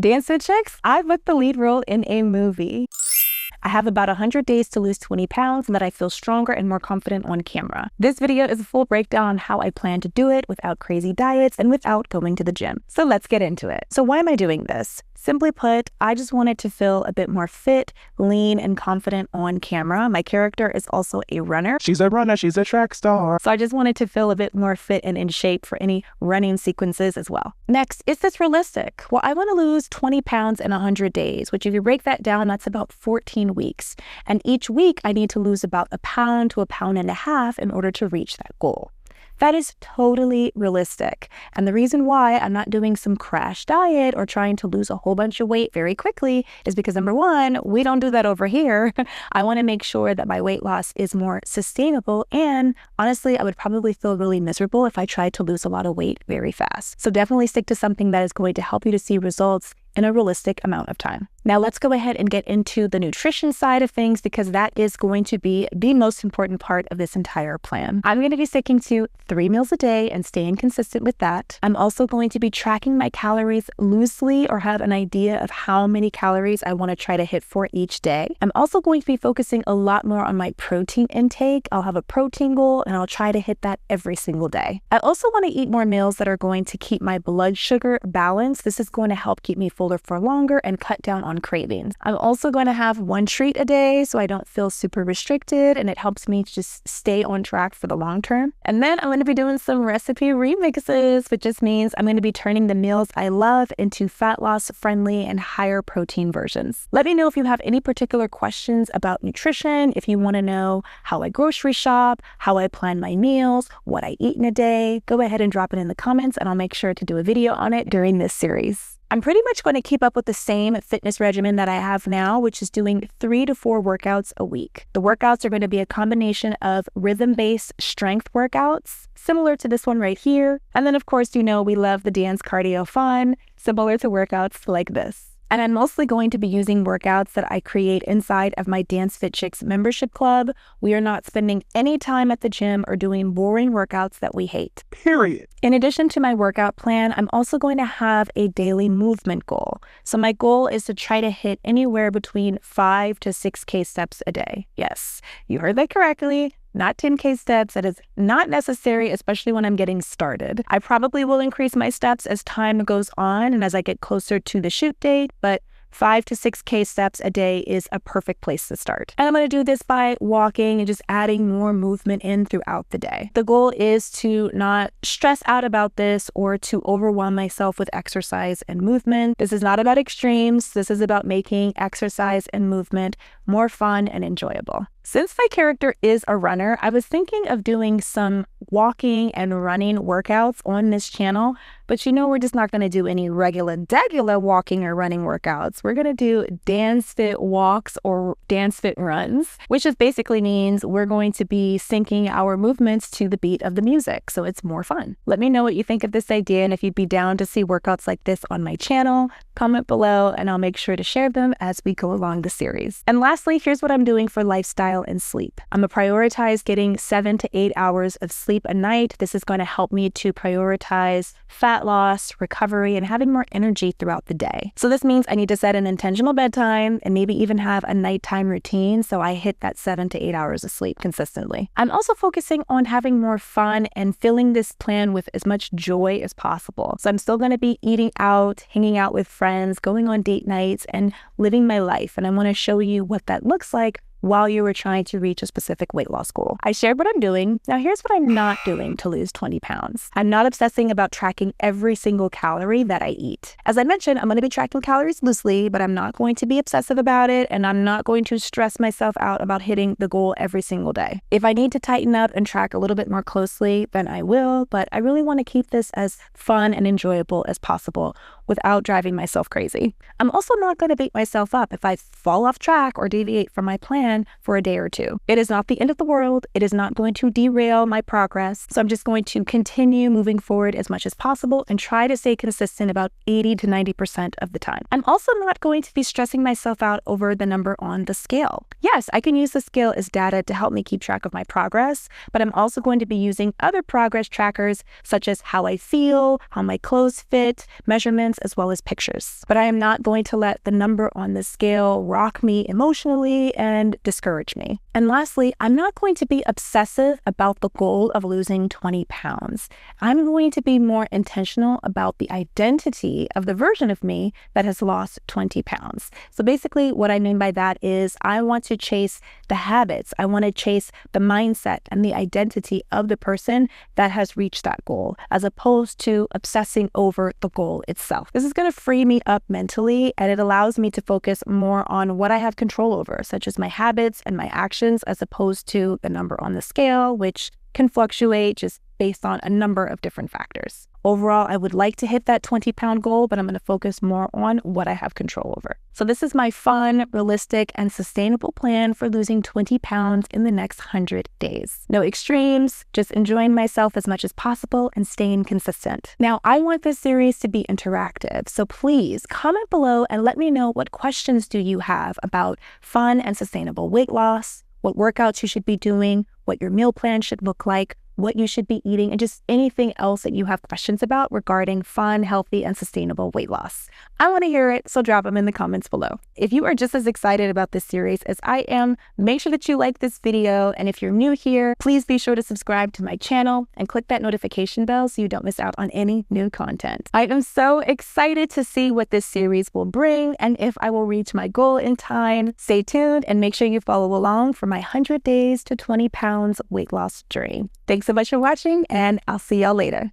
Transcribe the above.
Dance Fit Chicks, I booked the lead role in a movie. I have about 100 days to lose 20 pounds and that I feel stronger and more confident on camera. This video is a full breakdown on how I plan to do it without crazy diets and without going to the gym. So let's get into it. So why am I doing this? Simply put, I just wanted to feel a bit more fit, lean, and confident on camera. My character is also a runner. She's a runner, she's a track star. So I just wanted to feel a bit more fit and in shape for any running sequences as well. Next, is this realistic? Well, I want to lose 20 pounds in 100 days, which if you break that down, that's about 14 weeks. And each week I need to lose about a pound to a pound and a half in order to reach that goal. That is totally realistic. And the reason why I'm not doing some crash diet or trying to lose a whole bunch of weight very quickly is because number one, we don't do that over here. I want to make sure that my weight loss is more sustainable. And honestly, I would probably feel really miserable if I tried to lose a lot of weight very fast. So definitely stick to something that is going to help you to see results in a realistic amount of time. Now let's go ahead and get into the nutrition side of things because that is going to be the most important part of this entire plan. I'm going to be sticking to 3 meals a day and staying consistent with that. I'm also going to be tracking my calories loosely or have an idea of how many calories I want to try to hit for each day. I'm also going to be focusing a lot more on my protein intake. I'll have a protein goal and I'll try to hit that every single day. I also want to eat more meals that are going to keep my blood sugar balanced. This is going to help keep me fuller for longer and cut down on cravings. I'm also going to have 1 treat a day so I don't feel super restricted and it helps me to just stay on track for the long term. And then I'm going to be doing some recipe remixes, which just means I'm going to be turning the meals I love into fat loss friendly and higher protein versions. Let me know if you have any particular questions about nutrition, if you want to know how I grocery shop, how I plan my meals, what I eat in a day. Go ahead and drop it in the comments and I'll make sure to do a video on it during this series. I'm pretty much going to keep up with the same fitness regimen that I have now, which is doing 3 to 4 workouts a week. The workouts are going to be a combination of rhythm-based strength workouts, similar to this one right here. And then, of course, you know we love the dance cardio fun, similar to workouts like this. And I'm mostly going to be using workouts that I create inside of my Dance Fit Chicks membership club. We are not spending any time at the gym or doing boring workouts that we hate. Period. In addition to my workout plan, I'm also going to have a daily movement goal. So my goal is to try to hit anywhere between 5 to 6K steps a day. Yes, you heard that correctly. Not 10K steps. That is not necessary, especially when I'm getting started. I probably will increase my steps as time goes on and as I get closer to the shoot date, but 5 to 6K steps a day is a perfect place to start. And I'm going to do this by walking and just adding more movement in throughout the day. The goal is to not stress out about this or to overwhelm myself with exercise and movement. This is not about extremes. This is about making exercise and movement more fun and enjoyable. Since my character is a runner, I was thinking of doing some walking and running workouts on this channel, but you know we're just not going to do any regular walking or running workouts. We're going to do dance fit walks or dance fit runs, which just basically means we're going to be syncing our movements to the beat of the music, so it's more fun. Let me know what you think of this idea and if you'd be down to see workouts like this on my channel. Comment below and I'll make sure to share them as we go along the series. And lastly, here's what I'm doing for lifestyle and sleep. I'm going to prioritize getting 7 to 8 hours of sleep a night. This is going to help me to prioritize fat loss, recovery, and having more energy throughout the day. So this means I need to set an intentional bedtime and maybe even have a nighttime routine so I hit that 7 to 8 hours of sleep consistently. I'm also focusing on having more fun and filling this plan with as much joy as possible. So I'm still going to be eating out, hanging out with friends, going on date nights, and living my life. And I want to show you what that looks like while you were trying to reach a specific weight loss goal. I shared what I'm doing. Now here's what I'm not doing to lose 20 pounds. I'm not obsessing about tracking every single calorie that I eat. As I mentioned, I'm going to be tracking calories loosely, but I'm not going to be obsessive about it, and I'm not going to stress myself out about hitting the goal every single day. If I need to tighten up and track a little bit more closely, then I will, but I really want to keep this as fun and enjoyable as possible without driving myself crazy. I'm also not going to beat myself up if I fall off track or deviate from my plan for a day or two. It is not the end of the world. It is not going to derail my progress. So I'm just going to continue moving forward as much as possible and try to stay consistent about 80 to 90% of the time. I'm also not going to be stressing myself out over the number on the scale. Yes, I can use the scale as data to help me keep track of my progress, but I'm also going to be using other progress trackers such as how I feel, how my clothes fit, measurements, measurements as well as pictures. But I am not going to let the number on the scale rock me emotionally and discourage me. And lastly, I'm not going to be obsessive about the goal of losing 20 pounds. I'm going to be more intentional about the identity of the version of me that has lost 20 pounds. So basically what I mean by that is I want to chase the habits. I want to chase the mindset and the identity of the person that has reached that goal, as opposed to obsessing over the goal itself. This is going to free me up mentally, and it allows me to focus more on what I have control over, such as my habits and my actions, as opposed to the number on the scale, which can fluctuate just based on a number of different factors. Overall, I would like to hit that 20-pound goal, but I'm going to focus more on what I have control over. So this is my fun, realistic, and sustainable plan for losing 20 pounds in the next 100 days. No extremes, just enjoying myself as much as possible and staying consistent. Now, I want this series to be interactive, so please comment below and let me know what questions do you have about fun and sustainable weight loss, what workouts you should be doing, what your meal plan should look like, what you should be eating, and just anything else that you have questions about regarding fun, healthy, and sustainable weight loss. I want to hear it, so drop them in the comments below. If you are just as excited about this series as I am, make sure that you like this video, and if you're new here, please be sure to subscribe to my channel and click that notification bell so you don't miss out on any new content. I am so excited to see what this series will bring and if I will reach my goal in time. Stay tuned and make sure you follow along for my 100 days to 20 pounds weight loss journey. Thanks so much for watching, and I'll see y'all later.